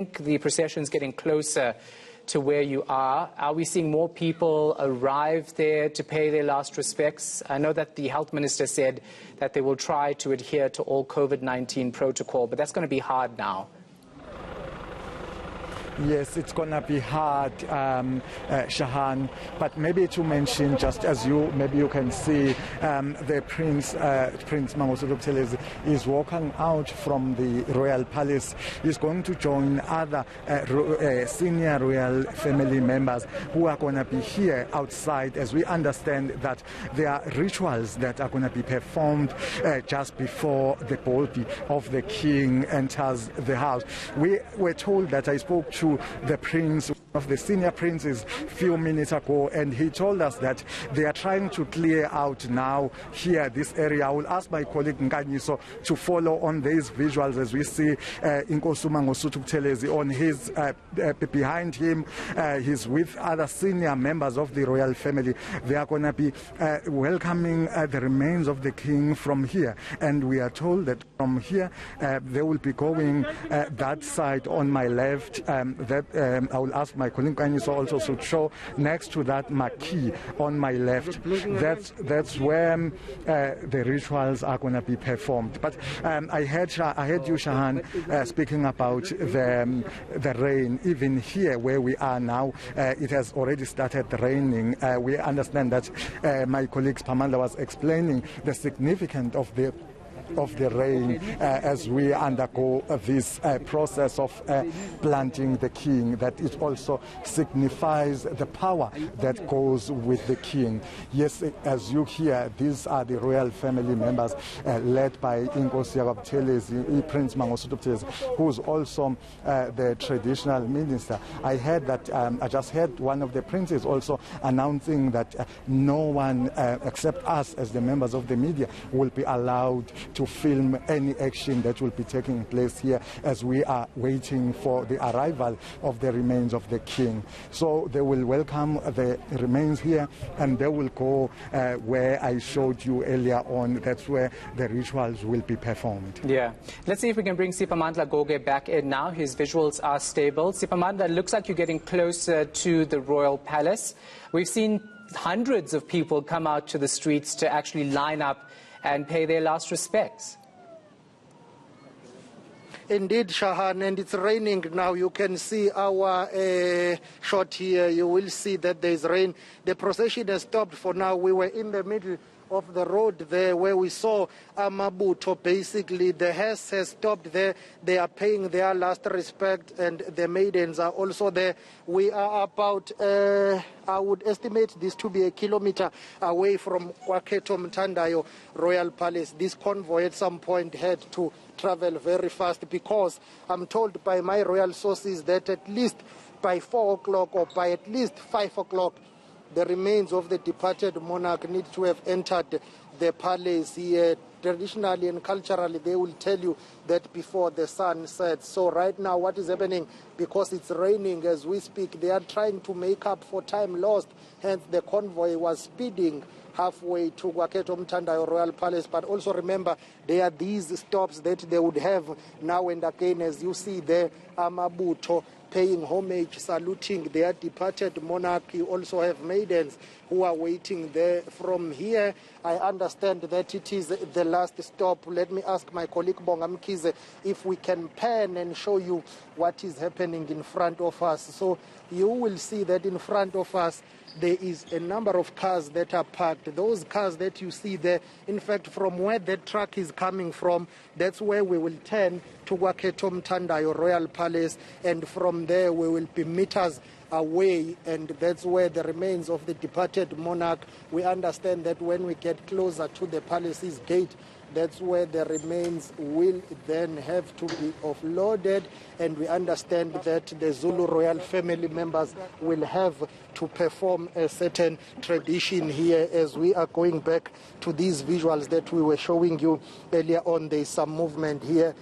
The procession's getting closer to where you are. Are we seeing more people arrive there to pay their last respects? I know that the health minister said that they will try to adhere to all COVID-19 protocol, but that's going to be hard now. Yes, it's going to be hard, Shahan, but maybe to mention, just as maybe you can see, the Prince Mangosuthu Buthelezi is walking out from the Royal Palace. He's going to join other senior royal family members who are going to be here outside, as we understand that there are rituals that are going to be performed just before the body of the king enters the house. We were told that I spoke to the prince, of the senior princes, a few minutes ago, and he told us that they are trying to clear out now here this area. I will ask my colleague Nkanyiso to follow on these visuals as we see Inkosi Mangosuthu Buthelezi on his behind him. He's with other senior members of the royal family. They are going to be welcoming the remains of the king from here, and we are told that from here they will be going that side on my left. I will ask my colleague Nkanyiso also to show next to that marquee on my left. That's where the rituals are going to be performed. But I heard you, Shahan, speaking about the rain. Even here where we are now, it has already started raining. We understand that my colleague Pamela was explaining the significance of the rain as we undergo this process of planting the king, that it also signifies the power that goes with the king. Yes, as you hear, these are the royal family members led by Inkosi Buthelezi, Prince Mangosuthu Buthelezi, who is also the traditional minister. I heard that, I just heard one of the princes also announcing that no one except us as the members of the media will be allowed to film any action that will be taking place here as we are waiting for the arrival of the remains of the king. So they will welcome the remains here, and they will go where I showed you earlier on. That's where the rituals will be performed. Yeah. Let's see if we can bring Siphamandla Goge back in now. His visuals are stable. Siphamandla, it looks like you're getting closer to the royal palace. We've seen hundreds of people come out to the streets to actually line up and pay their last respects. Indeed, Shahan, and it's raining now. You can see our shot here. You will see that there's rain. The procession has stopped for now. We were in the middle of the road there where we saw Amabutho. Basically, the hearse has stopped there. They are paying their last respect, and the maidens are also there. We are about, I would estimate this to be 1 kilometer away from Waketo Mthandayo Royal Palace. This convoy at some point had to travel very fast, because I'm told by my royal sources that at least by 4 o'clock or by at least 5 o'clock, the remains of the departed monarch need to have entered the palace here. Traditionally and culturally, they will tell you that before the sun sets. So right now, what is happening, because it's raining as we speak, they are trying to make up for time lost. Hence, the convoy was speeding halfway to Waketo Mthandayo Royal Palace. But also remember, there are these stops that they would have now and again, as you see there, Amabutho paying homage, saluting their departed monarch. You also have maidens who are waiting there. From here, I understand that it is the last stop. Let me ask my colleague Bongamkize if we can pan and show you what is happening in front of us. So you will see that in front of us, there is a number of cars that are parked. Those cars that you see there, in fact, from where that truck is coming from, that's where we will turn to Waketo Mthandayo Royal Palace, and from there we will be meters away, and that's where the remains of the departed monarch. We understand that when we get closer to the palace's gate, that's where the remains will then have to be offloaded, and we understand that the Zulu royal family members will have to perform a certain tradition here. As we are going back to these visuals that we were showing you earlier on, there's some movement here.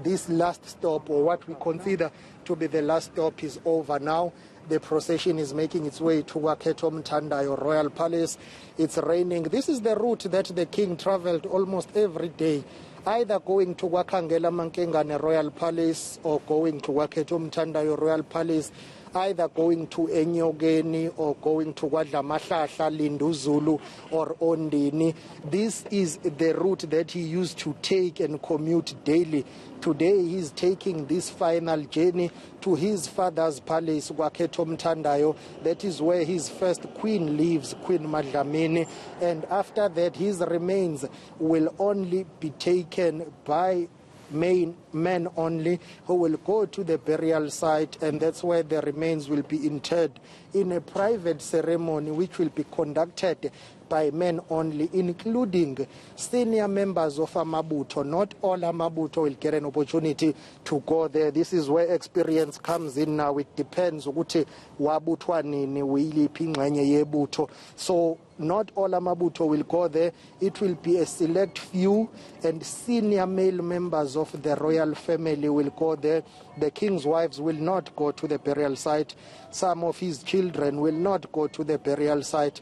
This last stop, or what we consider to be the last stop, is over now. The procession is making its way to Waketo Mthandayo Royal Palace. It's raining. This is the route that the king traveled almost every day either going to Wakangela Mankengane Royal Palace or going to Wakhetho Mthandayo Royal Palace, either going to Enyogeni or going to Kwadlamahlahla, Linduzulu or Ondini. This is the route that he used to take and commute daily. Today he's taking this final journey to his father's palace, Wakhetho Mthandayo. That is where his first queen lives, Queen Madlamini. And after that, his remains will only be taken by men only, who will go to the burial site, and that's where the remains will be interred in a private ceremony which will be conducted by men only, including senior members of Amabutho. Not all Amabutho will get an opportunity to go there. This is where experience comes in now. It depends ukuthi wabuthwa nini uyiliphi ingxenye yebutho. So not all Amabutho will go there. It will be a select few, and senior male members of the royal family will go there. The king's wives will not go to the burial site. Some of his children will not go to the burial site.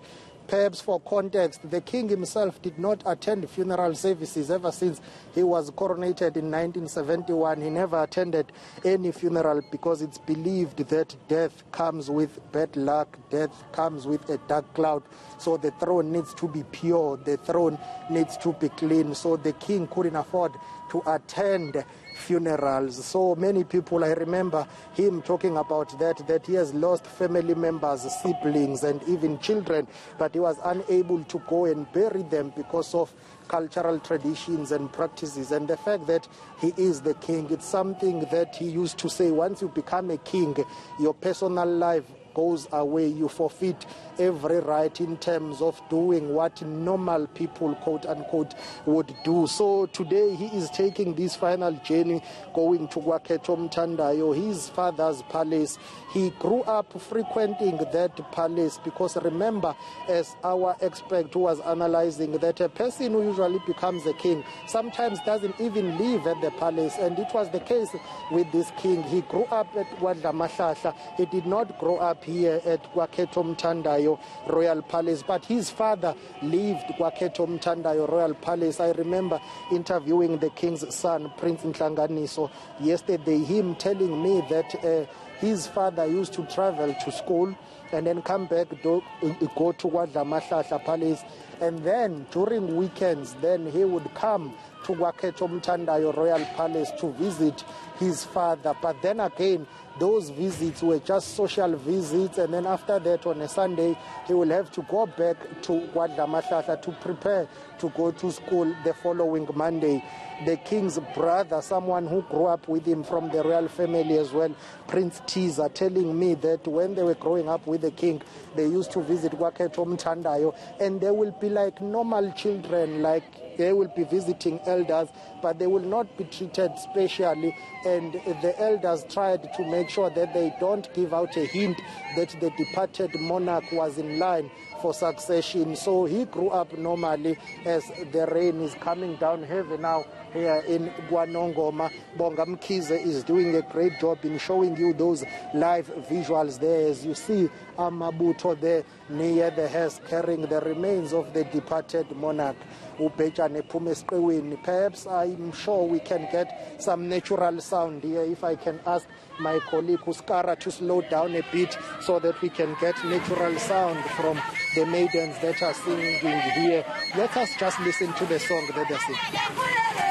Perhaps for context, the king himself did not attend funeral services ever since he was coronated in 1971. He never attended any funeral because it's believed that death comes with bad luck, death comes with a dark cloud. So the throne needs to be pure, the throne needs to be clean. So the king couldn't afford to attend funerals. So many people, I remember him talking about that he has lost family members, siblings, and even children, but he was unable to go and bury them because of cultural traditions and practices. And the fact that he is the king, it's something that he used to say, once you become a king, your personal life goes away. You forfeit every right in terms of doing what normal people, quote unquote, would do. So today he is taking this final journey, going to Wakhetho Mthandayo, his father's palace. He grew up frequenting that palace because, remember, as our expert who was analyzing, that a person who usually becomes a king sometimes doesn't even live at the palace, and it was the case with this king. He grew up at Kwadlamahlahla. He did not grow up here at Wakhetho Mthandayo Royal Palace, but his father lived Wakhetho Mthandayo Royal Palace. I remember interviewing the king's son, Prince Nhlanganiso, yesterday, him telling me that his father used to travel to school and then come back, go to Kwadlamahlahla Palace, and then during weekends, then he would come to Wakhetho Mthandayo Royal Palace to visit his father. But then again, those visits were just social visits, and then after that, on a Sunday, he will have to go back to Kwadlamahlahla to prepare to go to school the following Monday. The king's brother, someone who grew up with him from the royal family as well, Prince Tiza, telling me that when they were growing up with the king, they used to visit Wakhetho Mthandayo, and they will be like normal children, like they will be visiting elders, but they will not be treated specially. And the elders tried to make sure that they don't give out a hint that the departed monarch was in line for succession. So he grew up normally as the rain is coming down heavy now here in Guanongoma. Bonga Mkhize is doing a great job in showing you those live visuals there. As you see Amabutho there near the hearse carrying the remains of the departed monarch. Perhaps I'm sure we can get some natural sound here. If I can ask my colleague Uskara to slow down a bit so that we can get natural sound from the maidens that are singing here. Let us just listen to the song that they're singing.